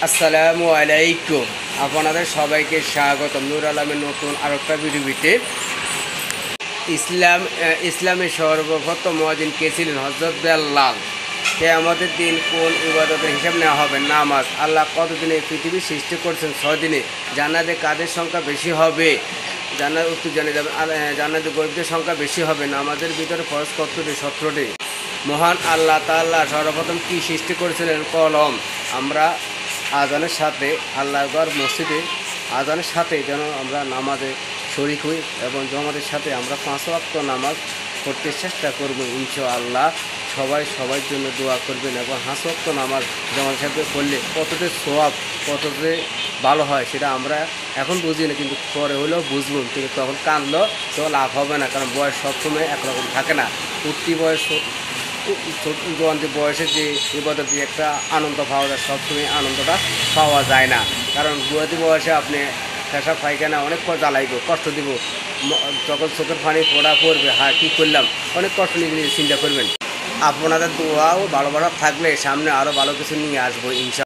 আসসালামু আলাইকুম। আপনাদের সবাইকে স্বাগতম নূর আলমের নতুন আরেকটা ভিডিওতে। ইসলামের সর্বপ্রথম মুয়াজ্জিন কে ছিলেন? হযরত বেলাল। কিয়ামতের দিন কোন ইবাদতের হিসাব নেওয়া হবে? নামাজ। আল্লাহ কতদিনে এই পৃথিবী সৃষ্টি করছেন? 6 দিনে। জান্নাতে কাদের সংখ্যা বেশি হবে? জান্নাত উত্তর জানিয়ে যাবেন। জান্নাতে গরিবদের সংখ্যা বেশি হবে। নামাজের ভিতরে ফরজ কতটি? 17টি। মহান আল্লাহ তাআলা সর্বপ্রথম কি সৃষ্টি করেছিলেন? কলম। আমরা আজানের সাথে আল্লাহর মসজিদে আজানের সাথে যেন আমরা নামাজে শরিক হই এবং জমাতের সাথে আমরা 5 ওয়াক্ত নামাজ পড়তে চেষ্টা করব ইনশাআল্লাহ। সবার জন্য দোয়া করবেন এবং 5 ওয়াক্ত নামাজ জমাতের সাথে পড়লে কতটা সওয়াব, কতটা ভালো হয় সেটা আমরা এখন বুঝি না, কিন্তু পরে হলেও বুঝবো। কিন্তু তখন কাঁদলেও তো লাভ হবে না, কারণ বয়স সবসময় একরকম থাকে না। উঠতি বয়স জোয়ান্তি বয়সে যে ইবাদত দিয়ে একটা আনন্দ পাওয়া যায়, সবসময় আনন্দটা পাওয়া যায় না। কারণ বুয়াতি বয়সে আপনি পেশাব পায়খানা অনেক জ্বালাইব, কষ্ট দিব, যখন চোখের পানি পড়া পড়বে, হ্যাঁ কী করলাম, অনেক কষ্ট নিয়ে চিন্তা করবেন। আপনাদের দোয়া ও ভালোবাসা থাকলে সামনে আরও ভালো কিছু নিয়ে আসবো ইনশাআল্লাহ।